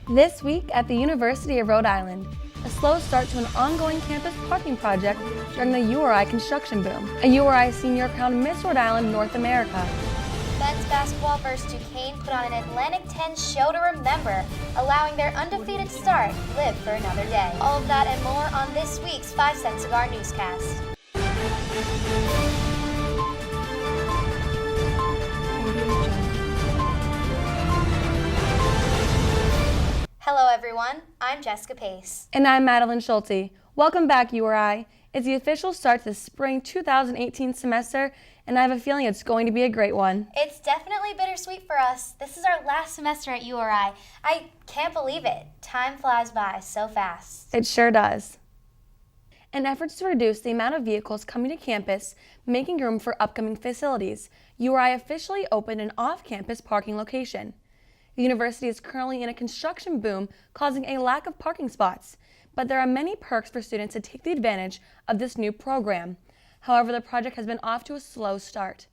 This week at the University of Rhode Island, a slow start to an ongoing campus parking project during the URI construction boom. A URI senior crowned Miss Rhode Island North America. Men's basketball versus Duquesne put on an Atlantic 10 show to remember, allowing their undefeated start live for another day. All of that and more on this week's 5-Cent Cigar Newscast. Hello everyone, I'm Jessica Pace. And I'm Madeline Schulte. Welcome back, URI. It's the official start to the spring 2018 semester, and I have a feeling it's going to be a great one. It's definitely bittersweet for us. This is our last semester at URI. I can't believe it. Time flies by so fast. It sure does. In efforts to reduce the amount of vehicles coming to campus, making room for upcoming facilities, URI officially opened an off-campus parking location. The university is currently in a construction boom, causing a lack of parking spots, but there are many perks for students to take the advantage of this new program. However, the project has been off to a slow start.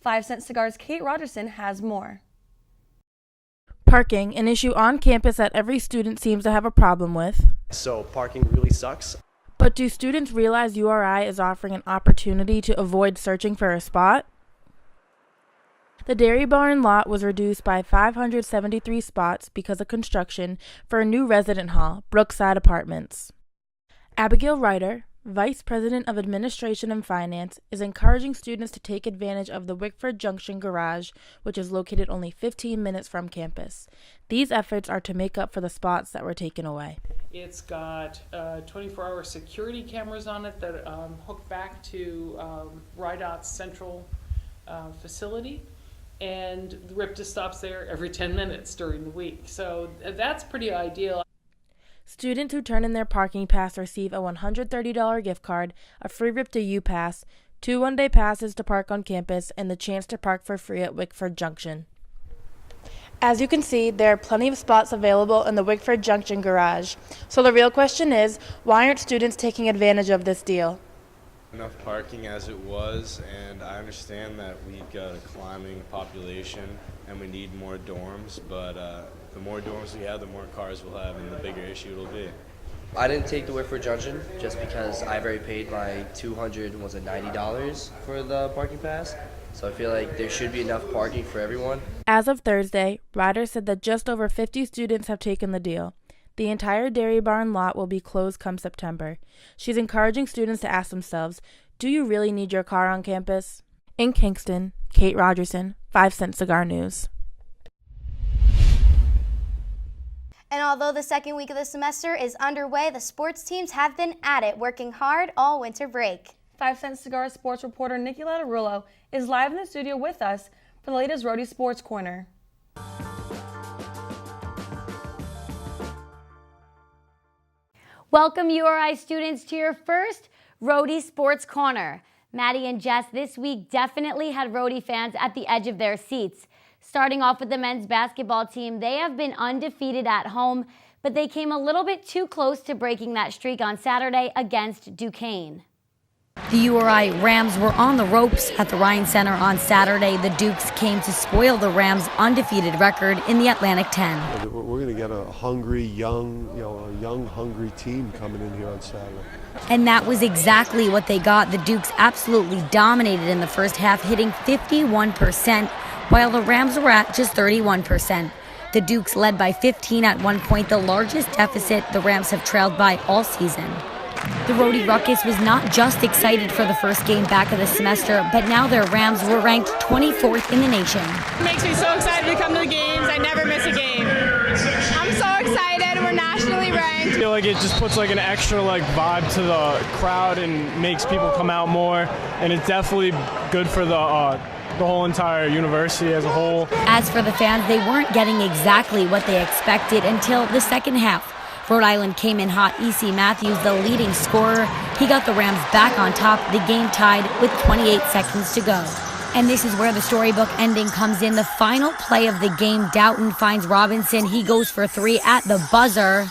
5-Cent Cigar's Kate Rogerson has more. Parking, an issue on campus that every student seems to have a problem with. So parking really sucks. But do students realize URI is offering an opportunity to avoid searching for a spot? The Dairy Barn lot was reduced by 573 spots because of construction for a new resident hall, Brookside Apartments. Abigail Ryder, Vice President of Administration and Finance, is encouraging students to take advantage of the Wickford Junction garage, which is located only 15 minutes from campus. These efforts are to make up for the spots that were taken away. It's got 24-hour security cameras on it that hook back to RIDOT's central facility. And the RIPTA stops there every 10 minutes during the week. So that's pretty ideal. Students who turn in their parking pass receive a $130 gift card, a free RIPTA U-Pass, 2 one-day passes to park on campus, and the chance to park for free at Wickford Junction. As you can see, there are plenty of spots available in the Wickford Junction garage. So the real question is, why aren't students taking advantage of this deal? Enough parking as it was, and I understand that we've got a climbing population and we need more dorms, but the more dorms we have, the more cars we'll have and the bigger issue it'll be. I didn't take the Wickford Junction just because I've already paid my $90 for the parking pass. So I feel like there should be enough parking for everyone. As of Thursday, Ryder said that just over 50 students have taken the deal. The entire Dairy Barn lot will be closed come September. She's encouraging students to ask themselves, do you really need your car on campus? In Kingston, Kate Rogerson, 5-Cent Cigar News. And although the second week of the semester is underway, the sports teams have been at it, working hard all winter break. 5-Cent Cigar sports reporter Nikki Latarullo is live in the studio with us for the latest Roadie Sports Corner. Welcome URI students to your first Roadie Sports Corner. Maddie and Jess this week definitely had Roadie fans at the edge of their seats. Starting off with the men's basketball team, they have been undefeated at home, but they came a little bit too close to breaking that streak on Saturday against Duquesne. The URI Rams were on the ropes at the Ryan Center on Saturday. The Dukes came to spoil the Rams' undefeated record in the Atlantic 10. We're going to get a hungry, young, hungry team coming in here on Saturday. And that was exactly what they got. The Dukes absolutely dominated in the first half, hitting 51%, while the Rams were at just 31%. The Dukes led by 15 at one point, the largest deficit the Rams have trailed by all season. The Roadie Ruckus was not just excited for the first game back of the semester, but now their Rams were ranked 24th in the nation. It makes me so excited to come to the games. I never miss a game. I'm so excited. We're nationally ranked. I feel like it just puts an extra vibe to the crowd and makes people come out more, and it's definitely good for the whole entire university as a whole. As for the fans, they weren't getting exactly what they expected until the second half. Rhode Island came in hot. E.C. Matthews, the leading scorer, he got the Rams back on top, the game tied with 28 seconds to go. And this is where the storybook ending comes in. The final play of the game, Doughton finds Robinson. He goes for 3 at the buzzer.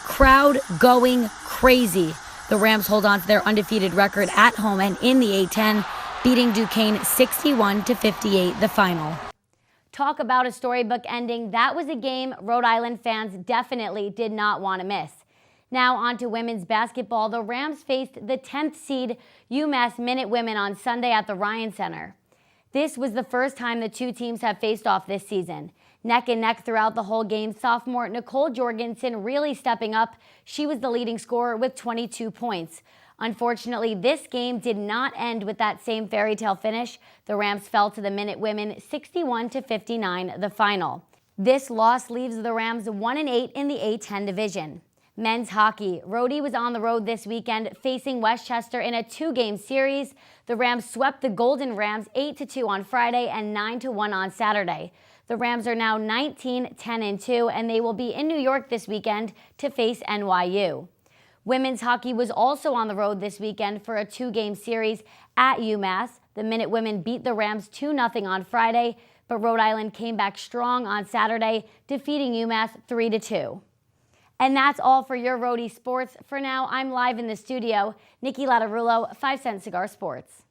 Crowd going crazy. The Rams hold on to their undefeated record at home and in the A-10, beating Duquesne 61-58 the final. Talk about a storybook ending. That was a game Rhode Island fans definitely did not want to miss. Now on to women's basketball. The Rams faced the 10th seed UMass Minute Women on Sunday at the Ryan Center. This was the first time the two teams have faced off this season. Neck and neck throughout the whole game, sophomore Nicole Jorgensen really stepping up. She was the leading scorer with 22 points. Unfortunately, this game did not end with that same fairy tale finish. The Rams fell to the Minute Women 61-59, the final. This loss leaves the Rams 1-8 in the A-10 division. Men's hockey. Rhody was on the road this weekend facing Westchester in a 2-game series. The Rams swept the Golden Rams 8-2 on Friday and 9-1 on Saturday. The Rams are now 19-10-2, and they will be in New York this weekend to face NYU. Women's hockey was also on the road this weekend for a 2-game series at UMass. The Minute Women beat the Rams 2-0 on Friday, but Rhode Island came back strong on Saturday, defeating UMass 3-2. And that's all for your Rhody Sports. For now, I'm live in the studio. Nikki Latarullo, 5 Cent Cigar Sports.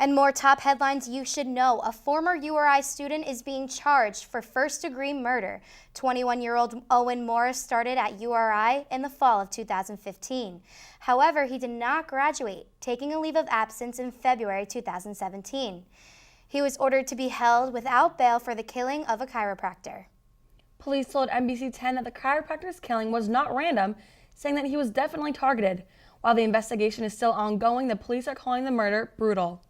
And more top headlines you should know. A former URI student is being charged for first-degree murder. 21-year-old Owen Morris started at URI in the fall of 2015. However, he did not graduate, taking a leave of absence in February 2017. He was ordered to be held without bail for the killing of a chiropractor. Police told NBC 10 that the chiropractor's killing was not random, saying that he was definitely targeted. While the investigation is still ongoing, the police are calling the murder brutal.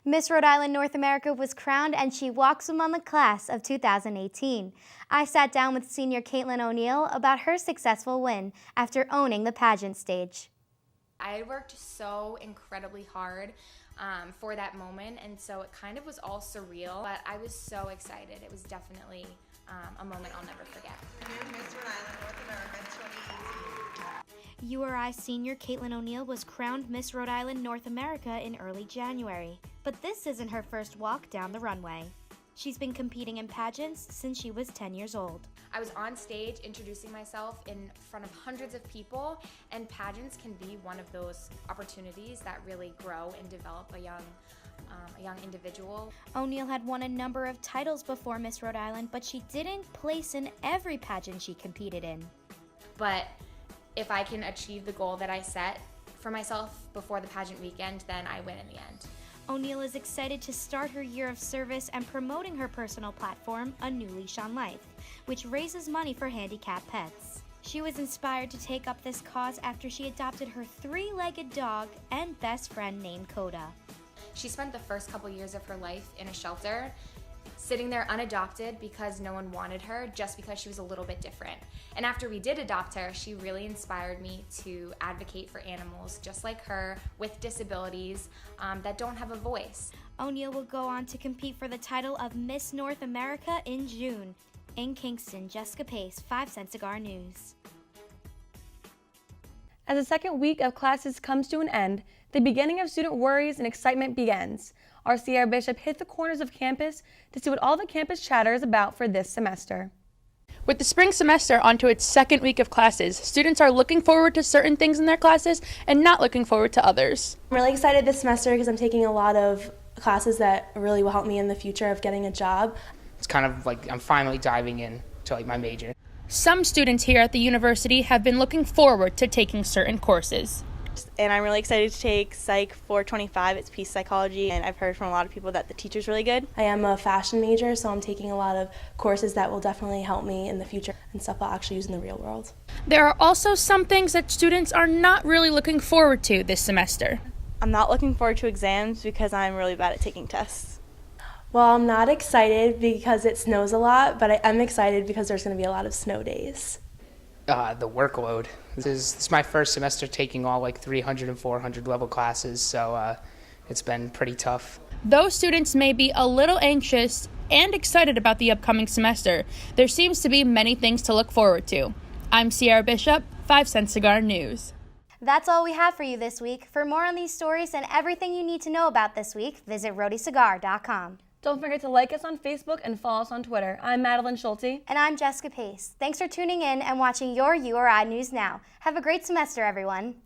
Miss Rhode Island North America was crowned and she walks among the class of 2018. I sat down with senior Katelyn ONeal about her successful win after owning the pageant stage. I worked so incredibly hard for that moment, and so it kind of was all surreal, but I was so excited. It was definitely a moment I'll never forget. Miss Rhode Island North America 2018. URI senior Katelyn ONeal was crowned Miss Rhode Island North America in early January. But this isn't her first walk down the runway. She's been competing in pageants since she was 10 years old. I was on stage introducing myself in front of hundreds of people, and pageants can be one of those opportunities that really grow and develop a young individual. ONeal had won a number of titles before Miss Rhode Island, but she didn't place in every pageant she competed in. But if I can achieve the goal that I set for myself before the pageant weekend, then I win in the end. ONeal is excited to start her year of service and promoting her personal platform, A New Leash on Life, which raises money for handicapped pets. She was inspired to take up this cause after she adopted her 3-legged dog and best friend named Coda. She spent the first couple years of her life in a shelter, sitting there unadopted because no one wanted her, just because she was a little bit different. And after we did adopt her, she really inspired me to advocate for animals just like her with disabilities that don't have a voice. ONeal will go on to compete for the title of Miss North America in June. In Kingston, Jessica Pace, 5 Cent Cigar News. As the second week of classes comes to an end, the beginning of student worries and excitement begins. Our Sierra Bishop hit the corners of campus to see what all the campus chatter is about for this semester. With the spring semester onto its second week of classes, students are looking forward to certain things in their classes and not looking forward to others. I'm really excited this semester because I'm taking a lot of classes that really will help me in the future of getting a job. It's kind of like I'm finally diving in to my major. Some students here at the university have been looking forward to taking certain courses. And I'm really excited to take Psych 425, it's peace psychology, and I've heard from a lot of people that the teacher's really good. I am a fashion major, so I'm taking a lot of courses that will definitely help me in the future and stuff I'll actually use in the real world. There are also some things that students are not really looking forward to this semester. I'm not looking forward to exams because I'm really bad at taking tests. Well, I'm not excited because it snows a lot, but I am excited because there's going to be a lot of snow days. The workload. This is my first semester taking all like 300 and 400 level classes, so it's been pretty tough. Though students may be a little anxious and excited about the upcoming semester, there seems to be many things to look forward to. I'm Sierra Bishop, 5 Cent Cigar News. That's all we have for you this week. For more on these stories and everything you need to know about this week, visit RhodyCigar.com. Don't forget to like us on Facebook and follow us on Twitter. I'm Madeline Schulte. And I'm Jessica Pace. Thanks for tuning in and watching your URI News Now. Have a great semester, everyone.